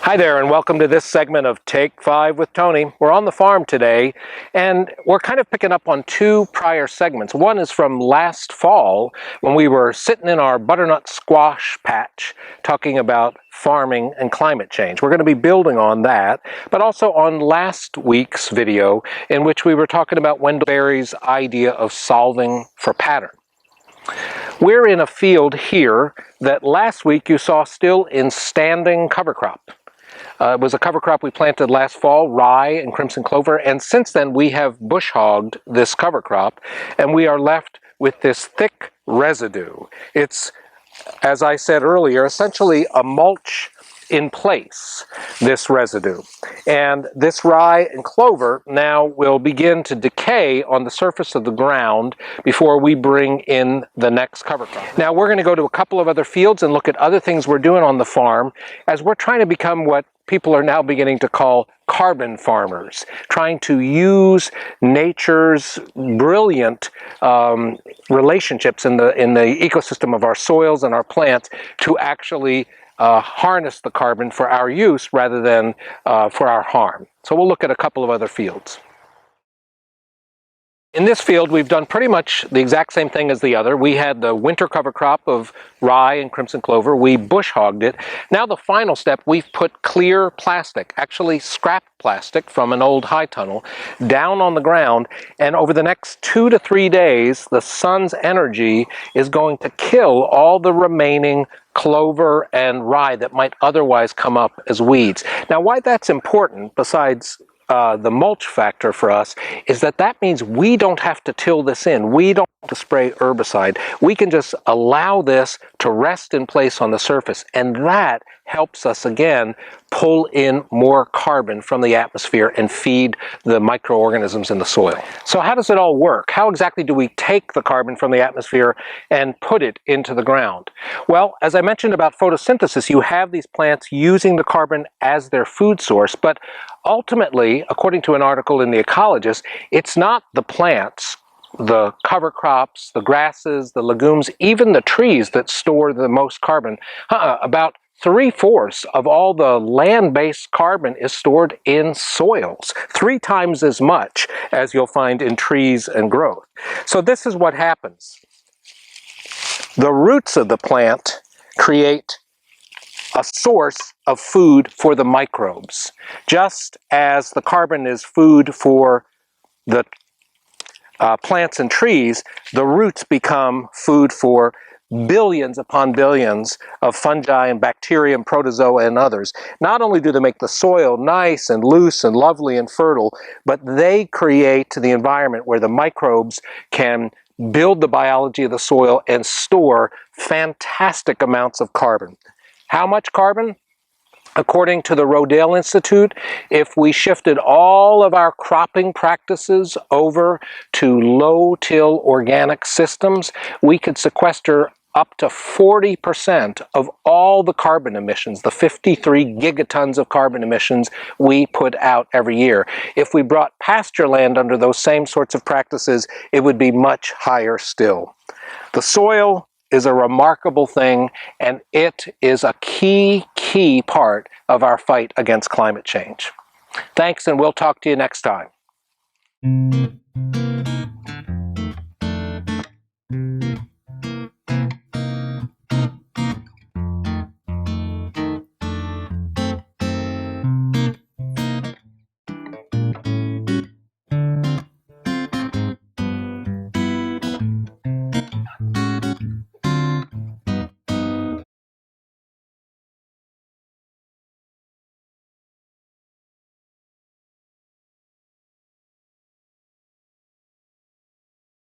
Hi there, and welcome to this segment of Take 5 with Tony. We're on the farm today, and we're kind of picking up on two prior segments. One is from last fall, when we were sitting in our butternut squash patch talking about farming and climate change. We're going to be building on that, but also on last week's video, in which we were talking about Wendell Berry's idea of solving for pattern. We're in a field here that last week you saw still in standing cover crop. It was a cover crop we planted last fall, rye and crimson clover, and since then we have bush hogged this cover crop, and we are left with this thick residue. It's, as I said earlier, essentially a mulch in place, this residue. And this rye and clover now will begin to decay on the surface of the ground before we bring in the next cover crop. Now we're going to go to a couple of other fields and look at other things we're doing on the farm as we're trying to become what people are now beginning to call carbon farmers, trying to use nature's brilliant relationships in the ecosystem of our soils and our plants to actually harness the carbon for our use rather than for our harm. So we'll look at a couple of other fields. In this field, we've done pretty much the exact same thing as the other. We had the winter cover crop of rye and crimson clover. We bush hogged it. Now the final step, we've put clear plastic, actually scrap plastic from an old high tunnel, down on the ground. And over the next 2 to 3 days, the sun's energy is going to kill all the remaining clover and rye that might otherwise come up as weeds. Now, why that's important, besides the mulch factor for us, is that means we don't have to till this in. We don't have to spray herbicide. We can just allow this to rest in place on the surface, and that helps us again pull in more carbon from the atmosphere and feed the microorganisms in the soil. So how does it all work? How exactly do we take the carbon from the atmosphere and put it into the ground? Well, as I mentioned about photosynthesis, you have these plants using the carbon as their food source, but ultimately, according to an article in The Ecologist, it's not the plants, the cover crops, the grasses, the legumes, even the trees that store the most carbon. About 3/4 of all the land-based carbon is stored in soils, 3 times as much as you'll find in trees and growth. So this is what happens. The roots of the plant create a source of food for the microbes, just as the carbon is food for the plants and trees. The roots become food for billions upon billions of fungi and bacteria and protozoa and others. Not only do they make the soil nice and loose and lovely and fertile, but they create the environment where the microbes can build the biology of the soil and store fantastic amounts of carbon. How much carbon? According to the Rodale Institute, if we shifted all of our cropping practices over to low-till organic systems, we could sequester up to 40% of all the carbon emissions, the 53 gigatons of carbon emissions we put out every year. If we brought pasture land under those same sorts of practices, it would be much higher still. The soil is a remarkable thing, and it is a key part of our fight against climate change. Thanks, and we'll talk to you next time.